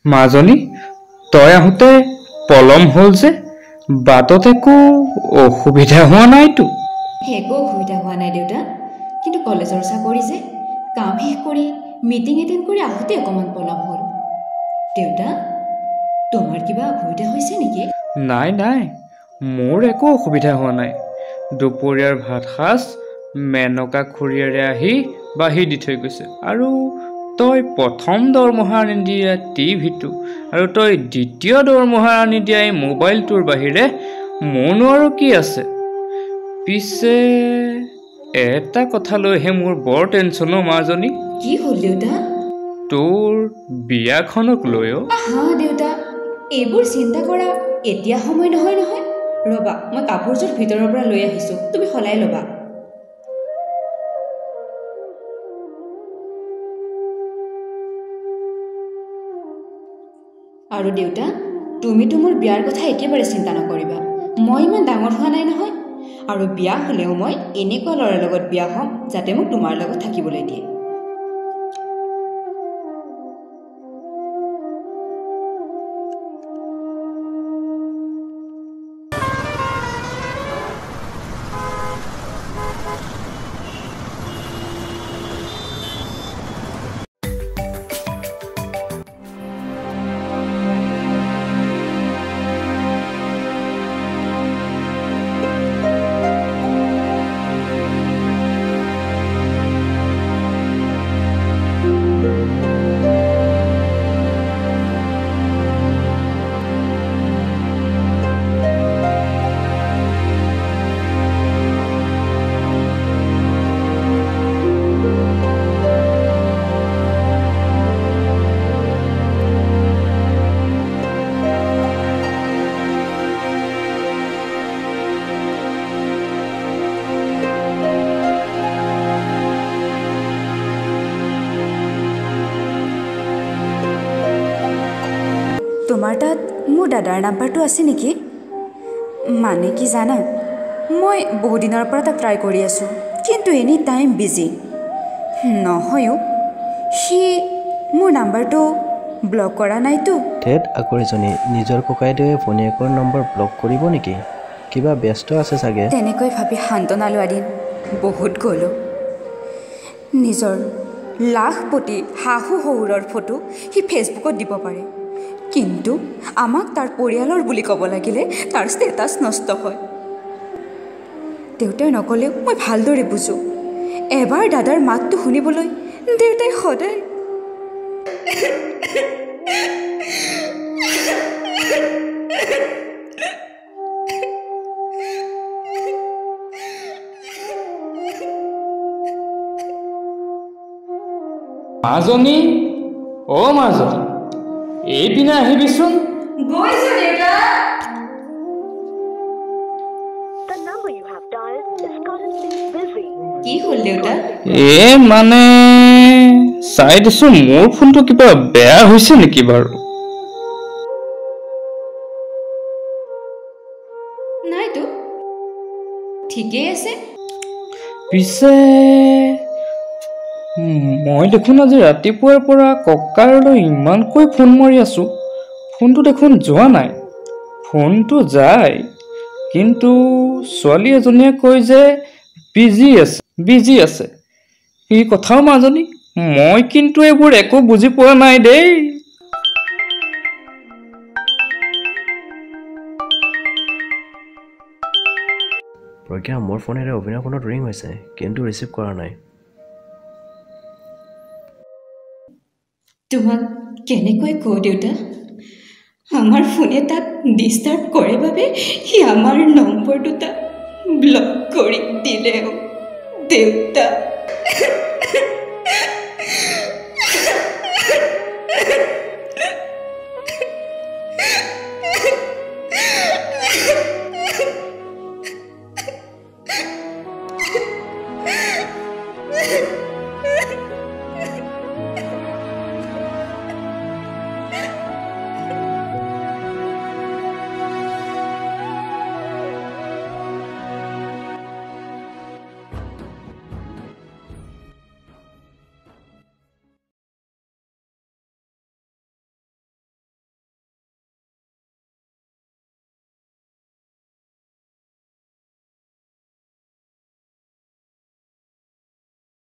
মাজনী তই আহোঁতে পলম হ'ল যে বাটত একো অসুবিধা হোৱা নাইতো একো অসুবিধা হোৱা নাই দেউতা কিন্তু কলেজৰ চাকৰি যে কাম শেষ কৰি মিটিং এটেণ্ড কৰি আহোঁতে অকণমান পলম হ'ল দেউতা তোমাৰ কিবা অসুবিধা হৈছে নেকি নাই নাই মোৰ একো অসুবিধা হোৱা নাই দুপৰীয়াৰ ভাত সাজ মেনকা খুৰীয়েৰে আহি বাঢ়ি দি থৈ গৈছে আৰু তই প্ৰথম দৰমহা আনি দিয়া টিভিটো আৰু তই দ্বিতীয় দৰমহা আনি দিয়া এই মোবাইলটোৰ বাহিৰে মোৰনো আৰু কি আছে পিছে এটা কথা লৈহে মোৰ বৰ টেনশ্যনৰ মাজনী কি হ'ল দেউতা তোৰ বিয়াখনক লৈ হা দেউতা এইবোৰ চিন্তা কৰা এতিয়া সময় নহয় নহয় ৰ'বা মই কাপোৰযোৰ ভিতৰৰ পৰা লৈ আহিছোঁ তুমি সলাই ল'বা আৰু দেউতা তুমিতো মোৰ বিয়াৰ কথা একেবাৰে চিন্তা নকৰিবা মই ইমান ডাঙৰ হোৱা নাই নহয় আৰু বিয়া হ'লেও মই এনেকুৱা ল'ৰাৰ লগত বিয়া হ'ম যাতে মোক তোমাৰ লগত থাকিবলৈ দিয়ে তোমাৰ তাত মোৰ দাদাৰ নাম্বাৰটো আছে নেকি মানে কি জানা মই বহু দিনৰ পৰা তাক ট্ৰাই কৰি আছোঁ কিন্তু এনি টাইম বিজি নহয়ও সি মোৰ নাম্বাৰটো ব্লক কৰা নাইতো ঠেট আকৰিজনী নিজৰ ককাইদেৱে ফোনেকৰ নম্বৰ ব্লক কৰিব নেকি কিবা ব্যস্ত আছে চাগে তেনেকৈ ভাবি সান্তনা লোৱা দিন বহুত গ'লো নিজৰ লাখপতি শাহু শহুৰৰ ফটো সি ফেচবুকত দিব পাৰে কিন্তু আমাক তাৰ পৰিয়ালৰ বুলি ক'ব লাগিলে তাৰ ষ্টেটাছ নষ্ট হয় দেউতাই নকলেও মই ভালদৰে বুজো এবাৰ দাদাৰ মাতটো শুনিবলৈ দেউতাই সদায় মাজনী মাজনী এইপিনে আহিবিচোন গৈছো দেউতা কি হ'ল দেউতা মানে চাই দিছো মোৰ ফোনটো কিবা বেয়া হৈছে নেকি বাৰু নাইতো ঠিকেই আছে পিছে মই দেখোন আজি ৰাতিপুৱাৰ পৰা ককাৰলৈ ইমানকৈ ফোন মাৰি আছো ফোনটো দেখোন যোৱা নাই ফোনটো যায় কিন্তু ছোৱালী এজনীয়ে কয় যে বিজি আছে এই কথাও মাজনী মই কিন্তু এইবোৰ একো বুজি পোৱা নাই দেই প্ৰজ্ঞা মোৰ ফোনেৰে অভিনয় ফোনত ৰিং হৈছে কিন্তু ৰিচিভ কৰা নাই তোমাক কেনেকৈ কওঁ দেউতা আমাৰ ফোনে তাক ডিষ্টাৰ্ব কৰে বাবে সি আমাৰ নম্বৰ দুটা ব্লক কৰি দিলেও দেউতা